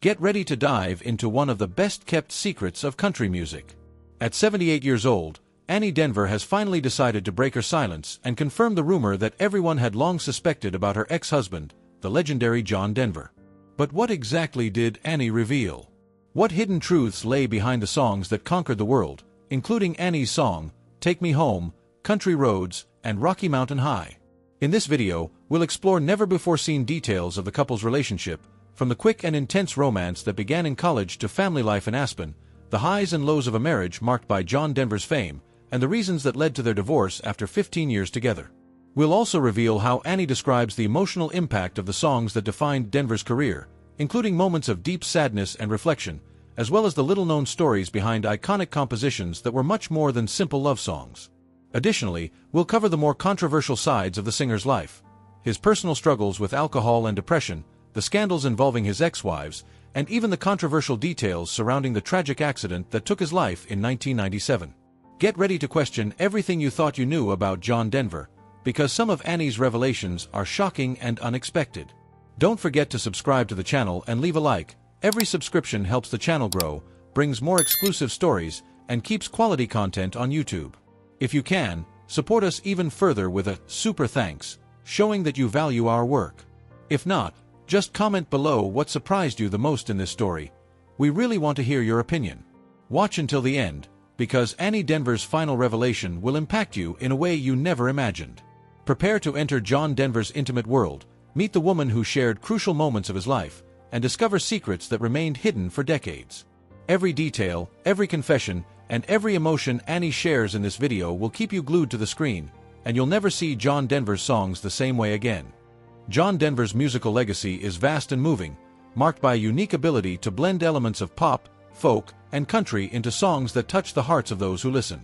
Get ready to dive into one of the best-kept secrets of country music. At 78 years old, Annie Denver has finally decided to break her silence and confirm the rumor that everyone had long suspected about her ex-husband, the legendary John Denver. But what exactly did Annie reveal? What hidden truths lay behind the songs that conquered the world, including Annie's song, Take Me Home, Country Roads, and Rocky Mountain High? In this video, we'll explore never-before-seen details of the couple's relationship, from the quick and intense romance that began in college to family life in Aspen, the highs and lows of a marriage marked by John Denver's fame, and the reasons that led to their divorce after 15 years together. We'll also reveal how Annie describes the emotional impact of the songs that defined Denver's career, including moments of deep sadness and reflection, as well as the little-known stories behind iconic compositions that were much more than simple love songs. Additionally, we'll cover the more controversial sides of the singer's life, his personal struggles with alcohol and depression, the scandals involving his ex-wives, and even the controversial details surrounding the tragic accident that took his life in 1997. Get ready to question everything you thought you knew about John Denver, because some of Annie's revelations are shocking and unexpected. Don't forget to subscribe to the channel and leave a like. Every subscription helps the channel grow, brings more exclusive stories, and keeps quality content on YouTube. If you can, support us even further with a super thanks, showing that you value our work. If not, just comment below what surprised you the most in this story. We really want to hear your opinion. Watch until the end, because Annie Denver's final revelation will impact you in a way you never imagined. Prepare to enter John Denver's intimate world, meet the woman who shared crucial moments of his life, and discover secrets that remained hidden for decades. Every detail, every confession, and every emotion Annie shares in this video will keep you glued to the screen, and you'll never see John Denver's songs the same way again. John Denver's musical legacy is vast and moving, marked by a unique ability to blend elements of pop, folk, and country into songs that touch the hearts of those who listen.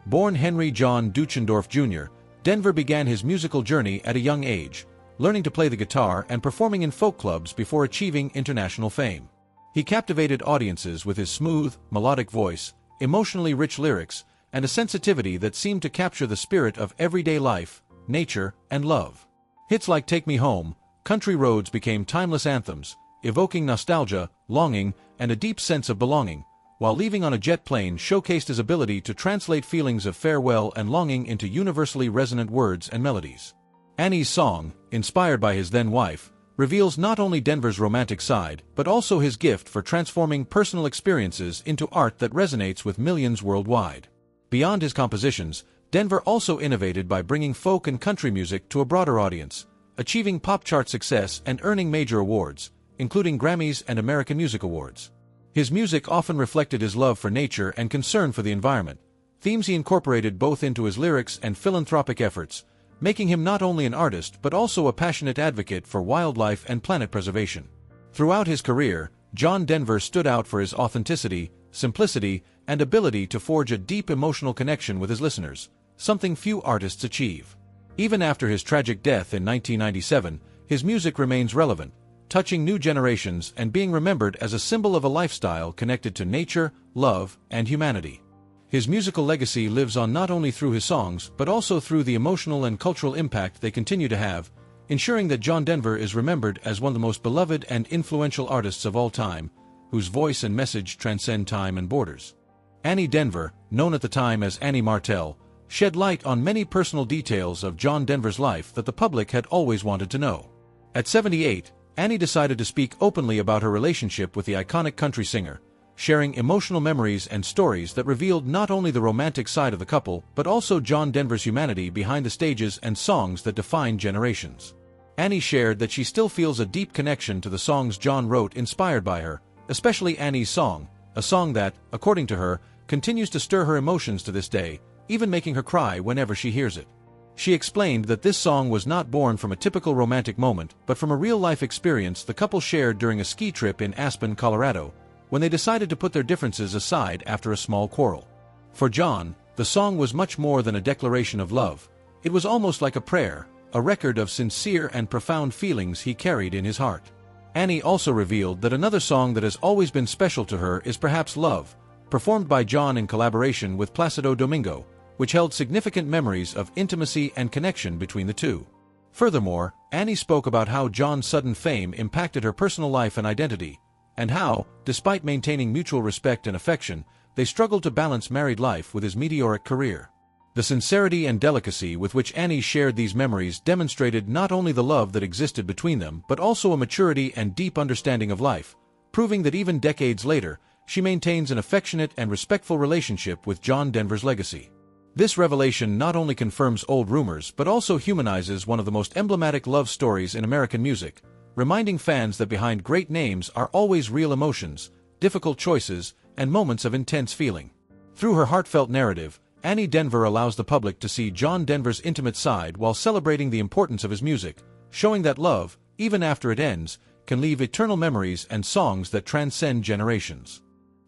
Born Henry John Duchendorf Jr., Denver began his musical journey at a young age, learning to play the guitar and performing in folk clubs before achieving international fame. He captivated audiences with his smooth, melodic voice, emotionally rich lyrics, and a sensitivity that seemed to capture the spirit of everyday life, nature, and love. Hits like Take Me Home, Country Roads became timeless anthems, evoking nostalgia, longing, and a deep sense of belonging, while Leaving on a Jet Plane showcased his ability to translate feelings of farewell and longing into universally resonant words and melodies. Annie's song, inspired by his then-wife, reveals not only Denver's romantic side, but also his gift for transforming personal experiences into art that resonates with millions worldwide. Beyond his compositions, Denver also innovated by bringing folk and country music to a broader audience, achieving pop chart success and earning major awards, including Grammys and American Music Awards. His music often reflected his love for nature and concern for the environment, themes he incorporated both into his lyrics and philanthropic efforts, making him not only an artist but also a passionate advocate for wildlife and planet preservation. Throughout his career, John Denver stood out for his authenticity, simplicity, and ability to forge a deep emotional connection with his listeners, something few artists achieve. Even after his tragic death in 1997, his music remains relevant, touching new generations and being remembered as a symbol of a lifestyle connected to nature, love, and humanity. His musical legacy lives on not only through his songs but also through the emotional and cultural impact they continue to have, ensuring that John Denver is remembered as one of the most beloved and influential artists of all time, whose voice and message transcend time and borders. Annie Denver, known at the time as Annie Martell, shed light on many personal details of John Denver's life that the public had always wanted to know. At 78, Annie decided to speak openly about her relationship with the iconic country singer, sharing emotional memories and stories that revealed not only the romantic side of the couple but also John Denver's humanity behind the stages and songs that defined generations. Annie shared that she still feels a deep connection to the songs John wrote inspired by her, especially Annie's song, a song that, according to her, continues to stir her emotions to this day, even making her cry whenever she hears it. She explained that this song was not born from a typical romantic moment, but from a real-life experience the couple shared during a ski trip in Aspen, Colorado, when they decided to put their differences aside after a small quarrel. For John, the song was much more than a declaration of love. It was almost like a prayer, a record of sincere and profound feelings he carried in his heart. Annie also revealed that another song that has always been special to her is perhaps Love, performed by John in collaboration with Placido Domingo, which held significant memories of intimacy and connection between the two. Furthermore, Annie spoke about how John's sudden fame impacted her personal life and identity, and how, despite maintaining mutual respect and affection, they struggled to balance married life with his meteoric career. The sincerity and delicacy with which Annie shared these memories demonstrated not only the love that existed between them but also a maturity and deep understanding of life, proving that even decades later, she maintains an affectionate and respectful relationship with John Denver's legacy. This revelation not only confirms old rumors but also humanizes one of the most emblematic love stories in American music, reminding fans that behind great names are always real emotions, difficult choices, and moments of intense feeling. Through her heartfelt narrative, Annie Denver allows the public to see John Denver's intimate side while celebrating the importance of his music, showing that love, even after it ends, can leave eternal memories and songs that transcend generations.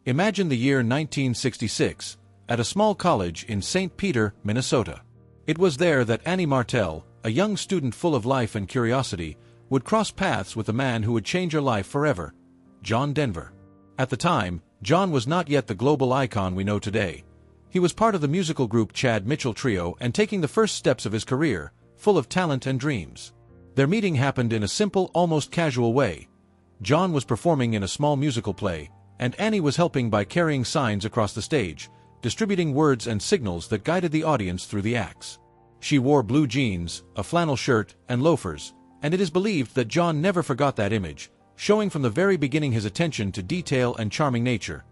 Imagine the year 1966, at a small college in St. Peter, Minnesota. It was there that Annie Martell, a young student full of life and curiosity, would cross paths with the man who would change her life forever, John Denver. At the time, John was not yet the global icon we know today. He was part of the musical group Chad Mitchell Trio and taking the first steps of his career, full of talent and dreams. Their meeting happened in a simple, almost casual way. John was performing in a small musical play, and Annie was helping by carrying signs across the stage, distributing words and signals that guided the audience through the acts. She wore blue jeans, a flannel shirt, and loafers, and it is believed that John never forgot that image, showing from the very beginning his attention to detail and charming nature.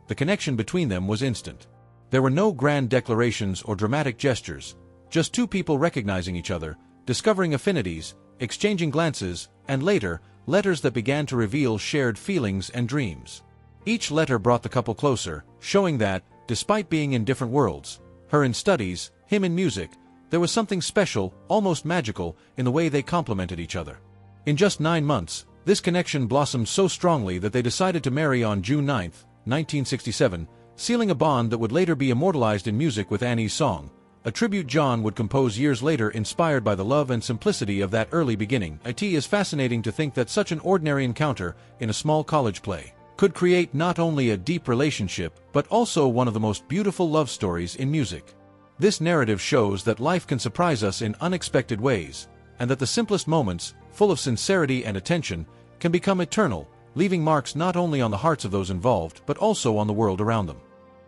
The connection between them was instant. There were no grand declarations or dramatic gestures, just two people recognizing each other, discovering affinities, exchanging glances, and later, letters that began to reveal shared feelings and dreams. Each letter brought the couple closer, showing that, despite being in different worlds, her in studies, him in music, there was something special, almost magical, in the way they complemented each other. In just 9 months, this connection blossomed so strongly that they decided to marry on June 9, 1967, sealing a bond that would later be immortalized in music with Annie's song, a tribute John would compose years later inspired by the love and simplicity of that early beginning. It is fascinating to think that such an ordinary encounter, in a small college play, could create not only a deep relationship but also one of the most beautiful love stories in music. This narrative shows that life can surprise us in unexpected ways, and that the simplest moments, full of sincerity and attention, can become eternal, leaving marks not only on the hearts of those involved but also on the world around them.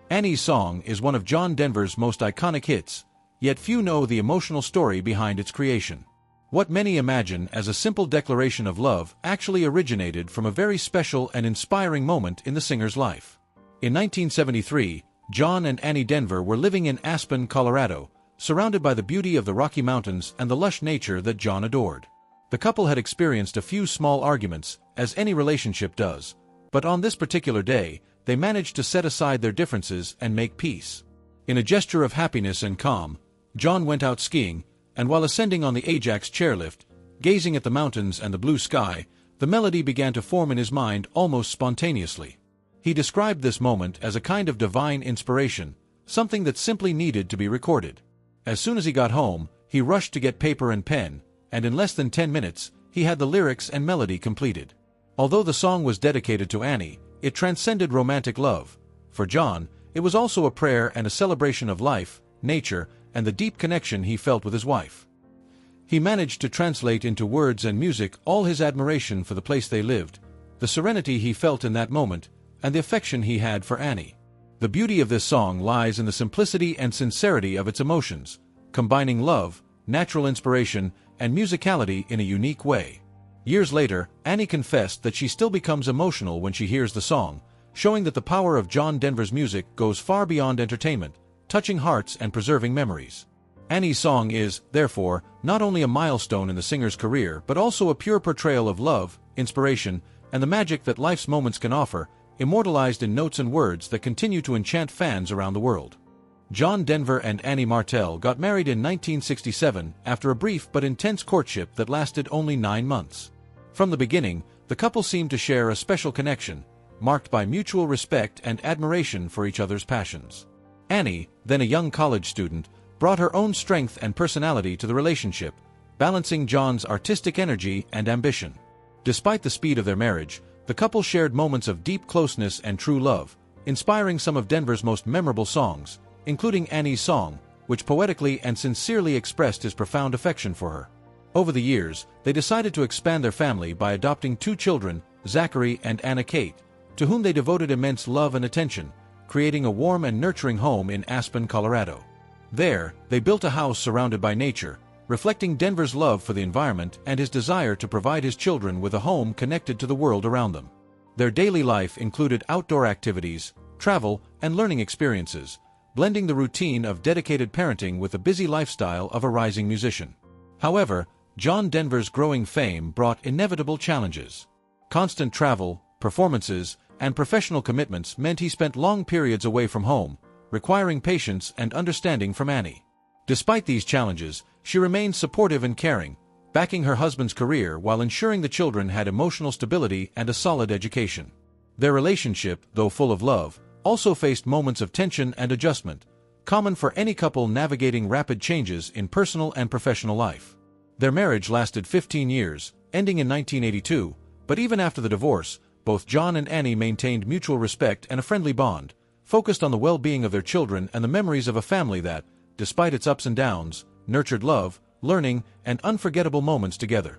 Annie's song is one of John Denver's most iconic hits, yet few know the emotional story behind its creation. What many imagine as a simple declaration of love actually originated from a very special and inspiring moment in the singer's life. In 1973, John and Annie Denver were living in Aspen, Colorado, surrounded by the beauty of the Rocky Mountains and the lush nature that John adored. The couple had experienced a few small arguments, as any relationship does, but on this particular day, they managed to set aside their differences and make peace. In a gesture of happiness and calm, John went out skiing, and while ascending on the Ajax chairlift, gazing at the mountains and the blue sky, the melody began to form in his mind almost spontaneously. He described this moment as a kind of divine inspiration, something that simply needed to be recorded. As soon as he got home, he rushed to get paper and pen, and in less than 10 minutes, he had the lyrics and melody completed. Although the song was dedicated to Annie, it transcended romantic love. For John, it was also a prayer and a celebration of life, nature, and the deep connection he felt with his wife. He managed to translate into words and music all his admiration for the place they lived, the serenity he felt in that moment, and the affection he had for Annie. The beauty of this song lies in the simplicity and sincerity of its emotions, combining love, natural inspiration, and musicality in a unique way. Years later, Annie confessed that she still becomes emotional when she hears the song, showing that the power of John Denver's music goes far beyond entertainment, touching hearts and preserving memories. Annie's song is, therefore, not only a milestone in the singer's career but also a pure portrayal of love, inspiration, and the magic that life's moments can offer, immortalized in notes and words that continue to enchant fans around the world. John Denver and Annie Martell got married in 1967 after a brief but intense courtship that lasted only 9 months. From the beginning, the couple seemed to share a special connection, marked by mutual respect and admiration for each other's passions. Annie, then a young college student, brought her own strength and personality to the relationship, balancing John's artistic energy and ambition. Despite the speed of their marriage, the couple shared moments of deep closeness and true love, inspiring some of Denver's most memorable songs, including Annie's song, which poetically and sincerely expressed his profound affection for her. Over the years, they decided to expand their family by adopting 2 children, Zachary, and Anna Kate, to whom they devoted immense love and attention, creating a warm and nurturing home in Aspen, Colorado. There, they built a house surrounded by nature, reflecting Denver's love for the environment and his desire to provide his children with a home connected to the world around them. Their daily life included outdoor activities, travel, and learning experiences, blending the routine of dedicated parenting with the busy lifestyle of a rising musician. However, John Denver's growing fame brought inevitable challenges. Constant travel, performances, and professional commitments meant he spent long periods away from home, requiring patience and understanding from Annie. Despite these challenges, she remained supportive and caring, backing her husband's career while ensuring the children had emotional stability and a solid education. Their relationship, though full of love, also faced moments of tension and adjustment, common for any couple navigating rapid changes in personal and professional life. Their marriage lasted 15 years, ending in 1982, but even after the divorce, both John and Annie maintained mutual respect and a friendly bond, focused on the well-being of their children and the memories of a family that, despite its ups and downs, nurtured love, learning, and unforgettable moments together.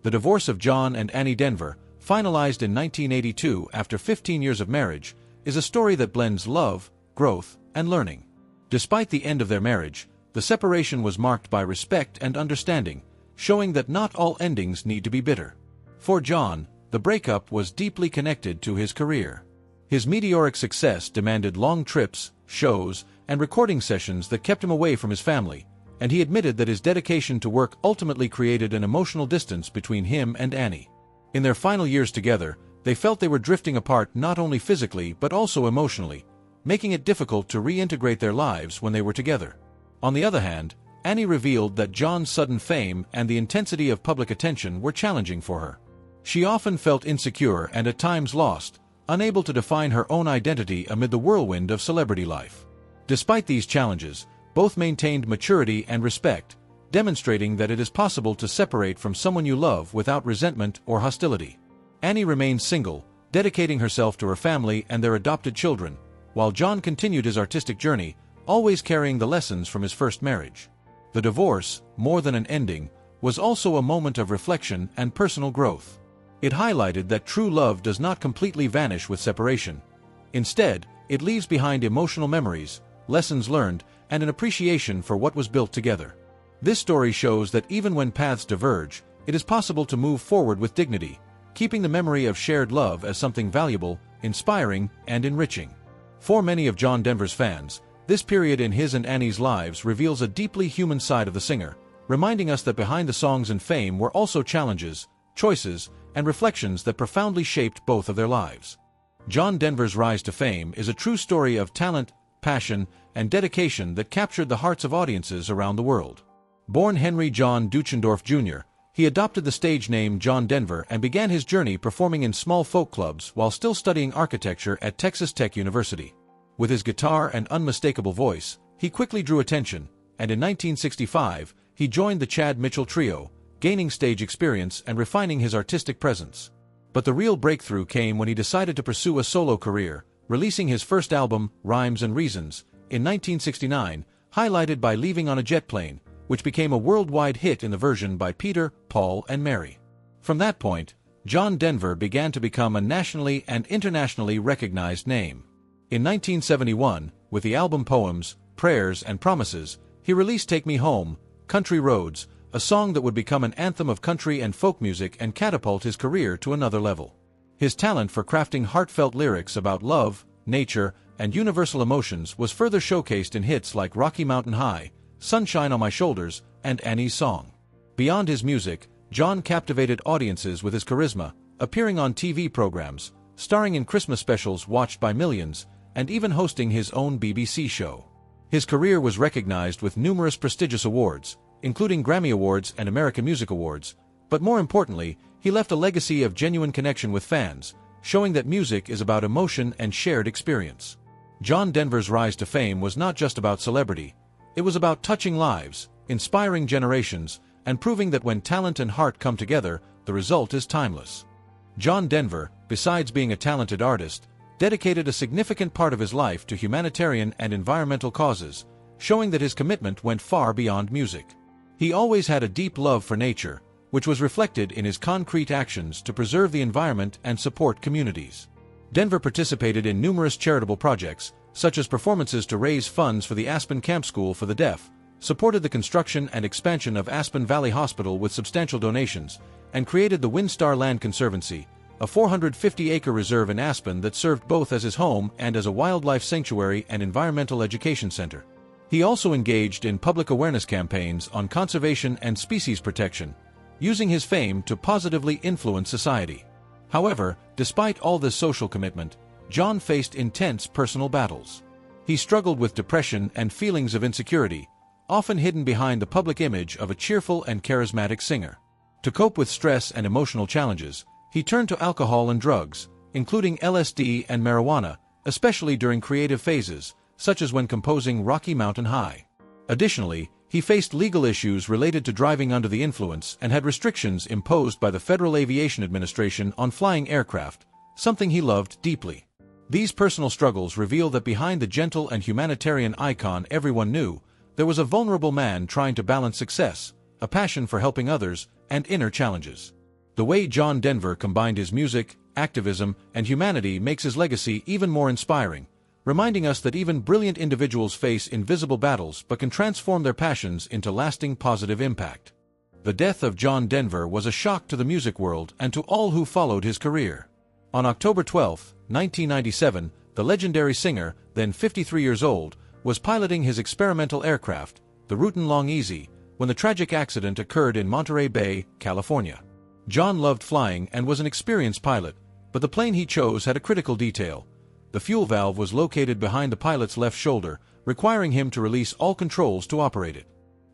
The divorce of John and Annie Denver, finalized in 1982 after 15 years of marriage, is a story that blends love, growth, and learning. Despite the end of their marriage, the separation was marked by respect and understanding, showing that not all endings need to be bitter. For John, the breakup was deeply connected to his career. His meteoric success demanded long trips, shows, and recording sessions that kept him away from his family, and he admitted that his dedication to work ultimately created an emotional distance between him and Annie. In their final years together, they felt they were drifting apart not only physically but also emotionally, making it difficult to reintegrate their lives when they were together. On the other hand, Annie revealed that John's sudden fame and the intensity of public attention were challenging for her. She often felt insecure and at times lost, unable to define her own identity amid the whirlwind of celebrity life. Despite these challenges, both maintained maturity and respect, demonstrating that it is possible to separate from someone you love without resentment or hostility. Annie remained single, dedicating herself to her family and their adopted children, while John continued his artistic journey, always carrying the lessons from his first marriage. The divorce, more than an ending, was also a moment of reflection and personal growth. It highlighted that true love does not completely vanish with separation. Instead, it leaves behind emotional memories, lessons learned, and an appreciation for what was built together. This story shows that even when paths diverge, it is possible to move forward with dignity, keeping the memory of shared love as something valuable, inspiring, and enriching. For many of John Denver's fans, this period in his and Annie's lives reveals a deeply human side of the singer, reminding us that behind the songs and fame were also challenges, choices, and reflections that profoundly shaped both of their lives. John Denver's rise to fame is a true story of talent, passion, and dedication that captured the hearts of audiences around the world. Born Henry John Deutschendorf Jr., he adopted the stage name John Denver and began his journey performing in small folk clubs while still studying architecture at Texas Tech University. With his guitar and unmistakable voice, he quickly drew attention, and in 1965, he joined the Chad Mitchell Trio, gaining stage experience and refining his artistic presence. But the real breakthrough came when he decided to pursue a solo career, releasing his first album, Rhymes and Reasons, in 1969, highlighted by Leaving on a Jet Plane, which became a worldwide hit in the version by Peter, Paul, and Mary. From that point, John Denver began to become a nationally and internationally recognized name. In 1971, with the album Poems, Prayers, and Promises, he released Take Me Home, Country Roads, a song that would become an anthem of country and folk music and catapult his career to another level. His talent for crafting heartfelt lyrics about love, nature, and universal emotions was further showcased in hits like Rocky Mountain High, Sunshine on My Shoulders, and Annie's Song. Beyond his music, John captivated audiences with his charisma, appearing on TV programs, starring in Christmas specials watched by millions, and even hosting his own BBC show. His career was recognized with numerous prestigious awards, including Grammy Awards and American Music Awards, but more importantly, he left a legacy of genuine connection with fans, showing that music is about emotion and shared experience. John Denver's rise to fame was not just about celebrity. It was about touching lives, inspiring generations, and proving that when talent and heart come together, the result is timeless. John Denver, besides being a talented artist, dedicated a significant part of his life to humanitarian and environmental causes, showing that his commitment went far beyond music. He always had a deep love for nature, which was reflected in his concrete actions to preserve the environment and support communities. Denver participated in numerous charitable projects, such as performances to raise funds for the Aspen Camp School for the Deaf, supported the construction and expansion of Aspen Valley Hospital with substantial donations, and created the WinStar Land Conservancy, a 450-acre reserve in Aspen that served both as his home and as a wildlife sanctuary and environmental education center. He also engaged in public awareness campaigns on conservation and species protection, using his fame to positively influence society. However, despite all this social commitment, John faced intense personal battles. He struggled with depression and feelings of insecurity, often hidden behind the public image of a cheerful and charismatic singer. To cope with stress and emotional challenges, he turned to alcohol and drugs, including LSD and marijuana, especially during creative phases, such as when composing Rocky Mountain High. Additionally, he faced legal issues related to driving under the influence and had restrictions imposed by the Federal Aviation Administration on flying aircraft, something he loved deeply. These personal struggles reveal that behind the gentle and humanitarian icon everyone knew, there was a vulnerable man trying to balance success, a passion for helping others, and inner challenges. The way John Denver combined his music, activism, and humanity makes his legacy even more inspiring, reminding us that even brilliant individuals face invisible battles but can transform their passions into lasting positive impact. The death of John Denver was a shock to the music world and to all who followed his career. On October 12, 1997, the legendary singer, then 53 years old, was piloting his experimental aircraft, the Rutan Long-EZ, when the tragic accident occurred in Monterey Bay, California. John loved flying and was an experienced pilot, but the plane he chose had a critical detail. The fuel valve was located behind the pilot's left shoulder, requiring him to release all controls to operate it.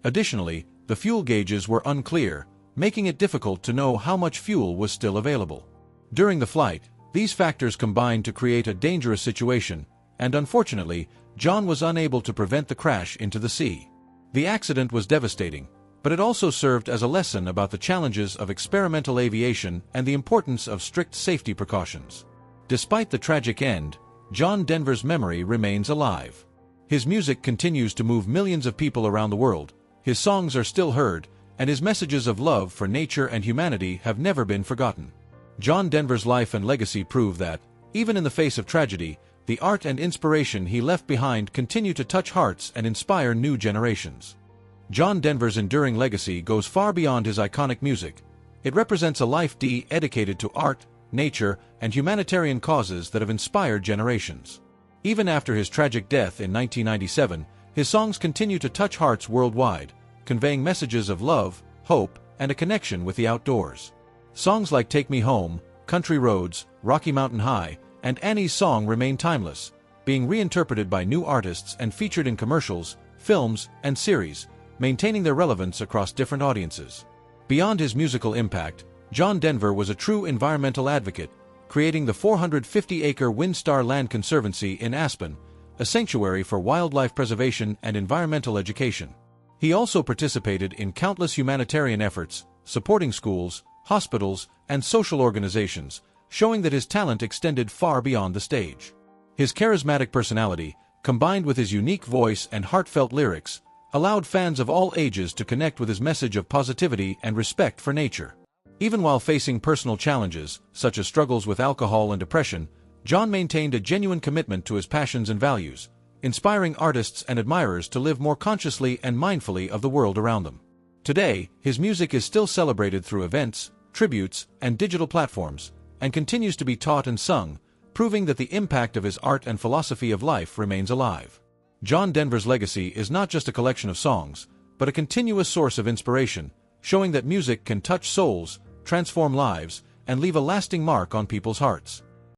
Additionally, the fuel gauges were unclear, making it difficult to know how much fuel was still available. During the flight, these factors combined to create a dangerous situation, and unfortunately, John was unable to prevent the crash into the sea. The accident was devastating, but it also served as a lesson about the challenges of experimental aviation and the importance of strict safety precautions. Despite the tragic end, John Denver's memory remains alive. His music continues to move millions of people around the world, his songs are still heard, and his messages of love for nature and humanity have never been forgotten. John Denver's life and legacy prove that, even in the face of tragedy, the art and inspiration he left behind continue to touch hearts and inspire new generations. John Denver's enduring legacy goes far beyond his iconic music. It represents a life dedicated to art, nature, and humanitarian causes that have inspired generations. Even after his tragic death in 1997, his songs continue to touch hearts worldwide, conveying messages of love, hope, and a connection with the outdoors. Songs like Take Me Home, Country Roads, Rocky Mountain High, and Annie's Song remain timeless, being reinterpreted by new artists and featured in commercials, films, and series, maintaining their relevance across different audiences. Beyond his musical impact, John Denver was a true environmental advocate, creating the 450-acre WinStar Land Conservancy in Aspen, a sanctuary for wildlife preservation and environmental education. He also participated in countless humanitarian efforts, supporting schools, hospitals, and social organizations, showing that his talent extended far beyond the stage. His charismatic personality, combined with his unique voice and heartfelt lyrics, allowed fans of all ages to connect with his message of positivity and respect for nature. Even while facing personal challenges, such as struggles with alcohol and depression, John maintained a genuine commitment to his passions and values, inspiring artists and admirers to live more consciously and mindfully of the world around them. Today, his music is still celebrated through events, tributes, and digital platforms, and continues to be taught and sung, proving that the impact of his art and philosophy of life remains alive. John Denver's legacy is not just a collection of songs, but a continuous source of inspiration, showing that music can touch souls, transform lives, and leave a lasting mark on people's hearts.